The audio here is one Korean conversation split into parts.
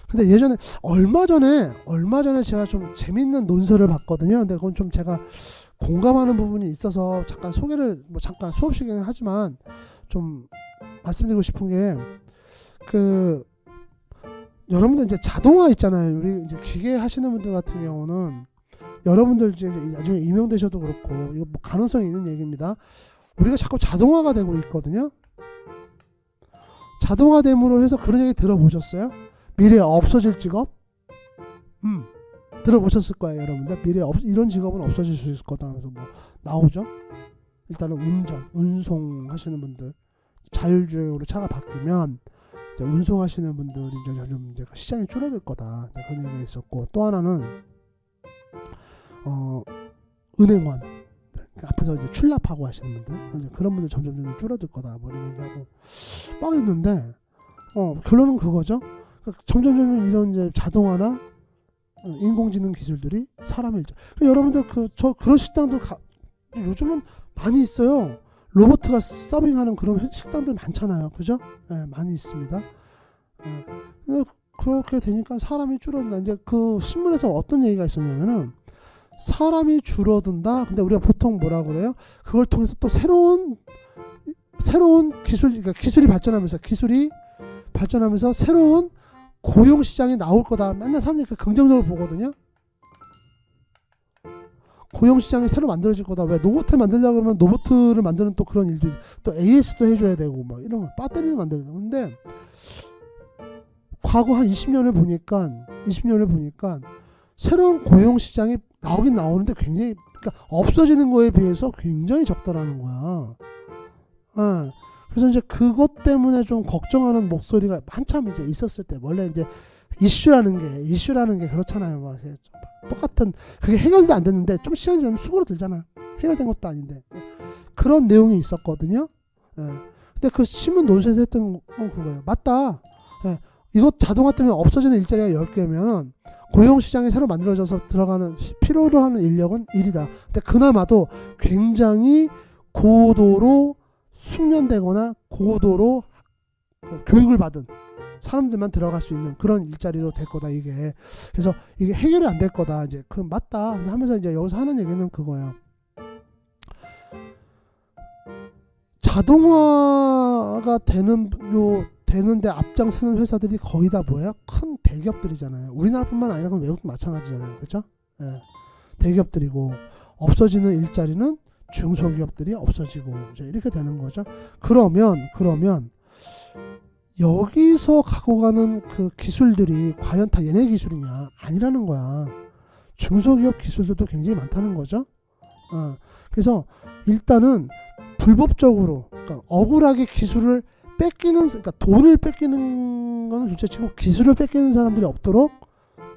근데 예전에 얼마 전에 제가 좀 재밌는 논설을 봤거든요. 근데 그건 좀 제가 공감하는 부분이 있어서 잠깐 소개를 뭐 잠깐 수업시키긴 하지만 좀 말씀드리고 싶은 게 그 여러분들 이제 자동화 있잖아요. 우리 이제 기계 하시는 분들 같은 경우는 여러분들 이제 나중에 임용되셔도 그렇고 이거 뭐 가능성이 있는 얘기입니다. 우리가 자꾸 자동화가 되고 있거든요. 자동화됨으로 해서 그런 얘기 들어보셨어요? 미래에 없어질 직업? 들어보셨을 거예요, 여러분들. 미래에 이런 직업은 없어질 수 있을 거다 하면서 뭐 나오죠. 일단은 운송 하시는 분들, 자율주행으로 차가 바뀌면 이제 운송하시는 분들이 점점 이제 시장이 줄어들 거다. 그런 얘기가 있었고, 또 하나는 은행원 앞에서 이제 출납하고 하시는 분들, 그런 분들 점점 줄어들 거다. 뭐 이런 얘기하고 막 있는데, 결론은 그거죠. 그러니까 점점 이런 이제 자동화나 인공지능 기술들이 사람의 일자. 여러분들 그런 식당도 요즘은 많이 있어요. 로봇가 서빙하는 그런 식당들 많잖아요. 그죠? 네, 많이 있습니다. 그렇게 되니까 사람이 줄어든다. 이제 그 신문에서 어떤 얘기가 있었냐면은 사람이 줄어든다. 근데 우리가 보통 뭐라고 그래요? 그걸 통해서 또 새로운 기술, 그러니까 기술이 발전하면서 새로운 고용 시장이 나올 거다. 맨날 사람들이 긍정적으로 보거든요. 고용 시장이 새로 만들어질 거다. 왜 로봇을 만들려고 그러면 로봇을 만드는 또 그런 일도 또 AS도 해줘야 되고 막 이런 거 배터리도 만들어야 되고. 근데 과거 한 20년을 보니까 새로운 고용 시장이 나오긴 나오는데 굉장히 그러니까 없어지는 거에 비해서 굉장히 적다라는 거야. 그래서 이제 그것 때문에 좀 걱정하는 목소리가 한참 이제 있었을 때, 원래 이제 이슈라는 게 그렇잖아요. 막 똑같은 그게 해결도 안 됐는데 좀 시간이 지나면 수그러들잖아요. 해결된 것도 아닌데 그런 내용이 있었거든요. 근데 그 신문 논설에서 했던 건 그거예요. 맞다. 이거 자동화 때문에 없어지는 일자리가 10개면 고용시장이 새로 만들어져서 들어가는 필요로 하는 인력은 1이다. 근데 그나마도 굉장히 고도로 숙련되거나 고도로 교육을 받은 사람들만 들어갈 수 있는 그런 일자리도 될 거다. 이게 그래서 이게 해결이 안 될 거다. 이제 그 맞다 하면서 이제 여기서 하는 얘기는 그거예요. 자동화가 되는데 앞장서는 회사들이 거의 다 뭐예요? 큰 대기업들이잖아요. 우리나라뿐만 아니라 외국도 마찬가지잖아요. 그렇죠? 대기업들이고 없어지는 일자리는 중소기업들이 없어지고 이제 이렇게 되는 거죠. 그러면 여기서 갖고 가는 그 기술들이 과연 다 얘네 기술이냐? 아니라는 거야. 중소기업 기술들도 굉장히 많다는 거죠. 그래서 일단은 불법적으로, 그러니까 억울하게 기술을 그러니까 돈을 뺏기는 건 둘째치고 기술을 뺏기는 사람들이 없도록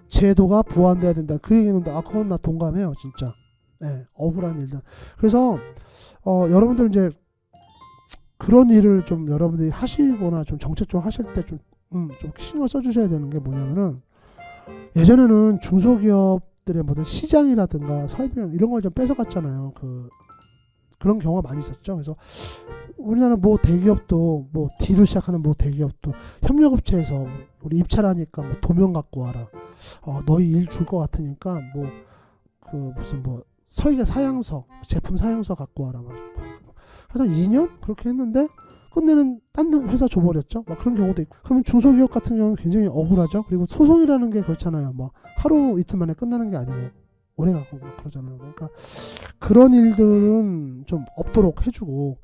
제도가 보완돼야 된다. 그 얘기는 그건 나 동감해요, 진짜. 억울한 일들. 그래서 여러분들 이제 그런 일을 좀 여러분들이 하시거나 좀 정책적으로 하실 때 좀 신경 써주셔야 되는 게 뭐냐면은, 예전에는 중소기업들의 모든 시장이라든가 설비랑 이런 걸 좀 뺏어갔잖아요. 그런 경우가 많이 있었죠. 그래서 우리나라 뭐 대기업도 뭐 D로 시작하는 뭐 대기업도 협력업체에서 우리 입찰하니까 뭐 도면 갖고 와라. 너희 일 줄 것 같으니까 뭐 무슨 뭐 설계 사양서, 제품 사양서 갖고 와라. 그래서 2년 그렇게 했는데 끝내는 딴 회사 줘버렸죠. 막 그런 경우도 있고. 그러면 중소기업 같은 경우는 굉장히 억울하죠. 그리고 소송이라는 게 그렇잖아요. 뭐 하루 이틀 만에 끝나는 게 아니고 오래 가고 그러잖아요. 그러니까 그런 일들은 좀 없도록 해주고,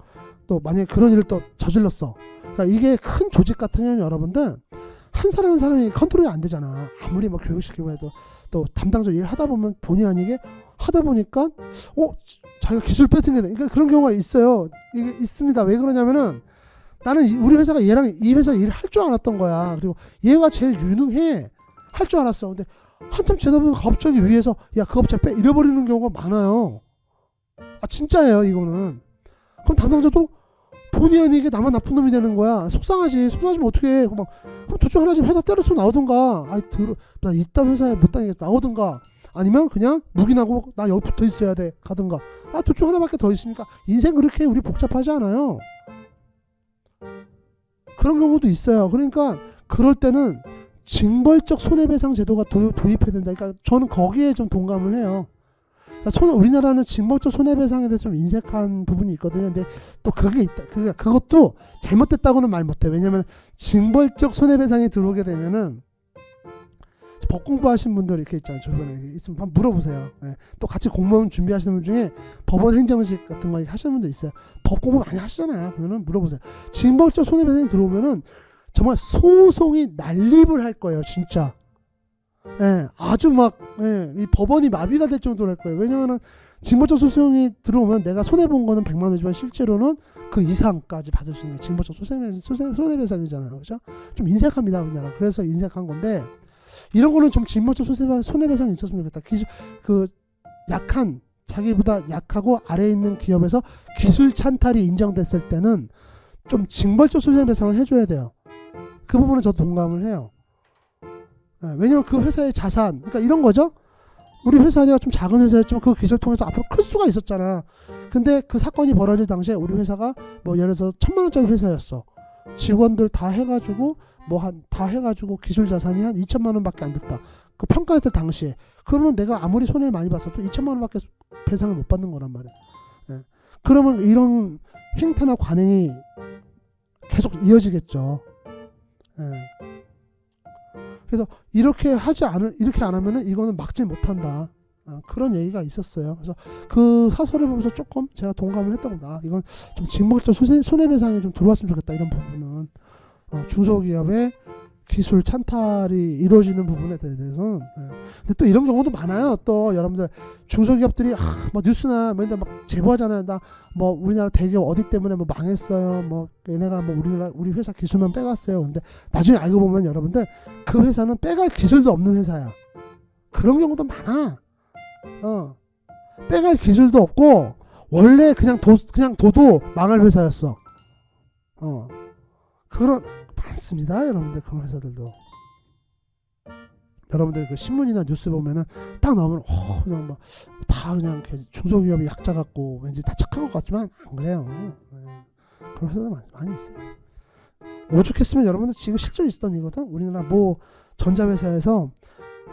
또 만약에 그런 일을 또 저질렀어. 그러니까 이게 큰 조직 같은 경우는 여러분들 한 사람이 컨트롤이 안 되잖아. 아무리 뭐 교육시키고 해도 또 담당자 일을 하다 보면 본의 아니게 하다 보니까 자기가 기술 뺏은 게 그러니까 그런 경우가 있어요. 이게 있습니다. 왜 그러냐면은 나는 우리 회사가 얘랑 이 회사 일을 할 줄 알았던 거야. 그리고 얘가 제일 유능해. 할 줄 알았어. 근데 한참 지나다 보면 갑자기 위에서 야 그 업체 빼 잃어버리는 경우가 많아요. 진짜예요 이거는. 그럼 담당자도 본의 아니게 나만 나쁜 놈이 되는 거야. 속상하지면 어떡해. 그럼 둘 중 하나씩 회사 때려서 나오든가, 나 이딴 회사에 못 다니겠다 나오든가, 아니면 그냥 묵인하고 나 여기 붙어 있어야 돼 가든가. 둘 중 하나밖에 더 있으니까 인생 그렇게 우리 복잡하지 않아요. 그런 경우도 있어요. 그러니까 그럴 때는 징벌적 손해배상 제도가 도입해야 된다. 그러니까 저는 거기에 좀 동감을 해요. 그러니까 우리나라는 징벌적 손해배상에 대해서 좀 인색한 부분이 있거든요. 근데 또 그게 있다. 그것도 잘못됐다고는 말 못해. 왜냐면 징벌적 손해배상이 들어오게 되면은 법 공부하신 분들 이렇게 있잖아요. 주변에 있으면 한번 물어보세요. 예. 또 같이 공무원 준비하시는 분 중에 법원 행정직 같은 거 하시는 분들 있어요. 법 공부 많이 하시잖아요. 그러면은 물어보세요. 징벌적 손해배상이 들어오면은 정말 소송이 난립을 할 거예요. 진짜. 예, 아주 막, 예, 이 법원이 마비가 될 정도로 할 거예요. 왜냐면은 징벌적 소송이 들어오면 내가 손해본 거는 100만 원이지만 실제로는 그 이상까지 받을 수 있는 게 징벌적 손해배상이잖아요. 그죠? 좀 인색합니다. 우리나라. 그래서 인색한 건데, 이런 거는 좀 징벌적 손해배상이 있었으면 좋겠다. 자기보다 약하고 아래에 있는 기업에서 기술 찬탈이 인정됐을 때는 좀 징벌적 손해배상을 해줘야 돼요. 그 부분은 저도 동감을 해요. 왜냐면 그 회사의 자산, 그러니까 이런 거죠. 우리 회사가 좀 작은 회사였지만 그 기술을 통해서 앞으로 클 수가 있었잖아. 근데 그 사건이 벌어질 당시에 우리 회사가 뭐 예를 들어서 1,000만 원짜리 회사였어. 직원들 다 해가지고 기술 자산이 한 2천만 원밖에 안 됐다. 그 평가했을 당시에. 그러면 내가 아무리 손해를 많이 봤어도 2천만 원밖에 배상을 못 받는 거란 말이야. 예. 그러면 이런 행태나 관행이 계속 이어지겠죠. 예. 그래서 이렇게 안 하면은 이거는 막질 못한다. 그런 얘기가 있었어요. 그래서 그 사설을 보면서 조금 제가 동감을 했던 거다. 이건 좀 징벌적 손해배상이 좀 들어왔으면 좋겠다. 이런 부분은 중소기업의 기술 찬탈이 이루어지는 부분에 대해서는. 근데 또 이런 경우도 많아요. 또 여러분들 중소기업들이 뭐 뉴스나 뭐 막 제보하잖아요. 나 뭐 우리나라 대기업 어디 때문에 뭐 망했어요. 뭐 얘네가 뭐 우리 회사 기술만 빼갔어요. 근데 나중에 알고 보면 여러분들 그 회사는 빼갈 기술도 없는 회사야. 그런 경우도 많아. 빼갈 기술도 없고 원래 그냥 도도 망할 회사였어. 그런 많습니다, 여러분들. 그런 회사들도. 여러분들 그 신문이나 뉴스 보면은 딱 나오면 그냥 막 다 그냥 중소기업이 약자 같고 왠지 다 착한 것 같지만 안 그래요. 그런 회사들 많이 있어요. 오죽했으면 여러분들 지금 실제로 있었던 이거든. 우리나라 뭐 전자회사에서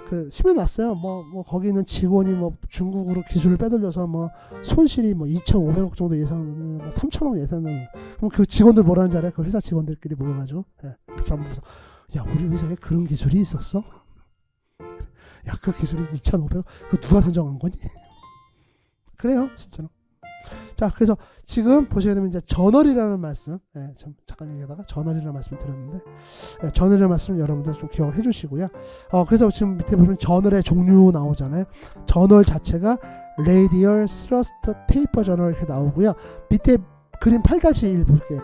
그 신문 났어요. 뭐 거기 있는 직원이 뭐 중국으로 기술을 빼돌려서 뭐 손실이 뭐 2,500억 정도 예상하는, 뭐 3,000억 예상하는. 그럼 그 직원들 뭐라는지 알아요? 그 회사 직원들끼리 모여가지고, 야, 우리 회사에 그런 기술이 있었어? 야, 그 기술이 2,500억, 그 누가 선정한 거니? 그래요, 진짜로. 자, 그래서 지금 보시게 되면 이제 저널이라는 말씀, 잠깐 얘기하다가 저널이라는 말씀을 드렸는데, 저널이라는 말씀 여러분들 좀 기억을 해주시고요. 그래서 지금 밑에 보면 저널의 종류 나오잖아요. 저널 자체가 레디얼 스러스트 테이퍼 저널 이렇게 나오고요. 밑에 그림 8-1 볼게요.